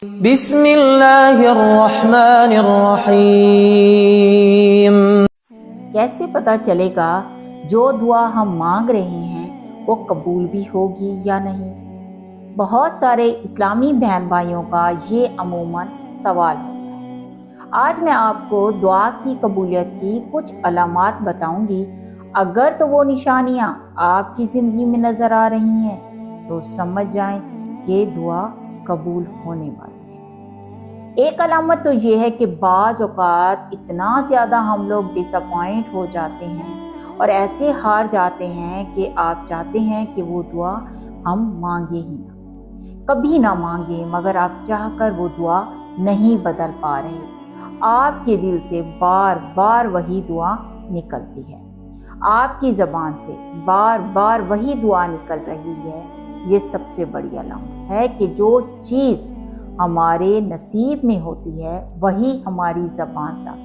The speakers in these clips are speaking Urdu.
بسم اللہ الرحمن الرحیم۔ کیسے پتہ چلے گا جو دعا ہم مانگ رہے ہیں وہ قبول بھی ہوگی یا نہیں؟ بہت سارے اسلامی بہن بھائیوں کا یہ عموماً سوال ہوتا ہے۔ آج میں آپ کو دعا کی قبولیت کی کچھ علامات بتاؤں گی۔ اگر تو وہ نشانیاں آپ کی زندگی میں نظر آ رہی ہیں تو سمجھ جائیں کہ دعا قبول ہونے والی ہے۔ ایک علامت تو یہ ہے کہ بعض اوقات اتنا زیادہ ہم لوگ ڈس اپوائنٹ ہو جاتے ہیں اور ایسے ہار جاتے ہیں کہ آپ چاہتے ہیں کہ وہ دعا ہم مانگے ہی نہ، کبھی نہ مانگیں، مگر آپ چاہ کر وہ دعا نہیں بدل پا رہے۔ آپ کے دل سے بار بار وہی دعا نکلتی ہے، آپ کی زبان سے بار بار وہی دعا نکل رہی ہے۔ یہ سب سے بڑی علامت ہے کہ جو چیز ہمارے نصیب میں ہوتی ہے وہی ہماری زبان تک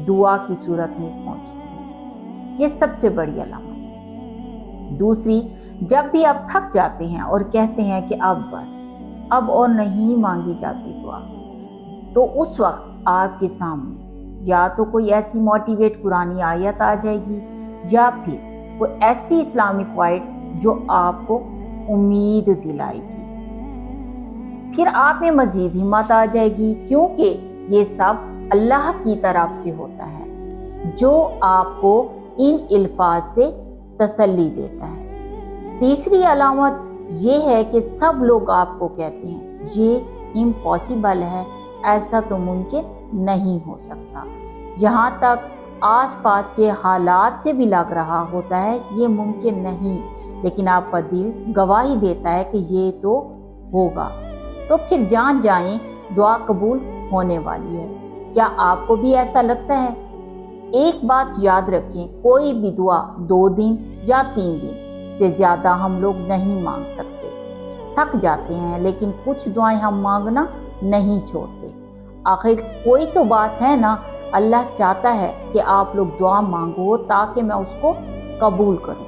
دعا کی صورت میں پہنچتی ہے۔ یہ سب سے بڑی علامت ہے۔ دوسری، جب بھی آپ تھک جاتے ہیں اور کہتے ہیں کہ اب بس، اب اور نہیں مانگی جاتی دعا، تو اس وقت آپ کے سامنے یا تو کوئی ایسی موٹیویٹ قرآنی آیت آ جائے گی یا پھر کوئی ایسی اسلامک کوائٹ جو آپ کو امید دلائے گی۔ پھر آپ میں مزید ہمت آ جائے گی، کیونکہ یہ سب اللہ کی طرف سے ہوتا ہے جو آپ کو ان الفاظ سے تسلی دیتا ہے۔ تیسری علامت یہ ہے کہ سب لوگ آپ کو کہتے ہیں یہ امپاسبل ہے، ایسا تو ممکن نہیں ہو سکتا، یہاں تک آس پاس کے حالات سے بھی لگ رہا ہوتا ہے یہ ممکن نہیں، لیکن آپ کا دل گواہی دیتا ہے کہ یہ تو ہوگا۔ تو پھر جان جائیں دعا قبول ہونے والی ہے۔ کیا آپ کو بھی ایسا لگتا ہے؟ ایک بات یاد رکھیں، کوئی بھی دعا 2 دن یا 3 دن سے زیادہ ہم لوگ نہیں مانگ سکتے۔ تھک جاتے ہیں لیکن کچھ دعائیں ہم مانگنا نہیں چھوڑتے۔ آخر کوئی تو بات ہے نا، اللہ چاہتا ہے کہ آپ لوگ دعا مانگو تاکہ میں اس کو قبول کروں۔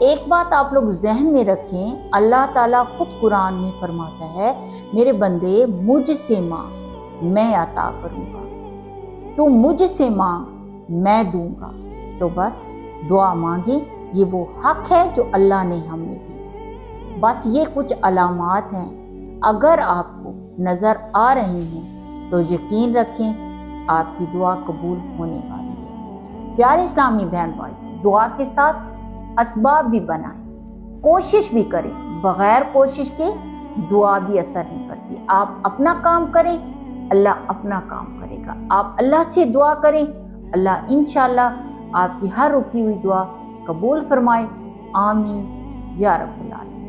ایک بات آپ لوگ ذہن میں رکھیں، اللہ تعالیٰ خود قرآن میں فرماتا ہے میرے بندے مجھ سے مانگ میں عطا کروں گا، تو مجھ سے مانگ میں دوں گا۔ تو بس دعا مانگیں، یہ وہ حق ہے جو اللہ نے ہمیں دیا ہے۔ بس یہ کچھ علامات ہیں، اگر آپ کو نظر آ رہی ہیں تو یقین رکھیں آپ کی دعا قبول ہونے والی ہے۔ پیارے اسلامی بہن بھائی، دعا کے ساتھ اسباب بھی بنائیں، کوشش بھی کریں، بغیر کوشش کے دعا بھی اثر نہیں کرتی۔ آپ اپنا کام کریں، اللہ اپنا کام کرے گا۔ آپ اللہ سے دعا کریں، اللہ انشاءاللہ آپ کی ہر رکی ہوئی دعا قبول فرمائے۔ آمین یا رب العالمین۔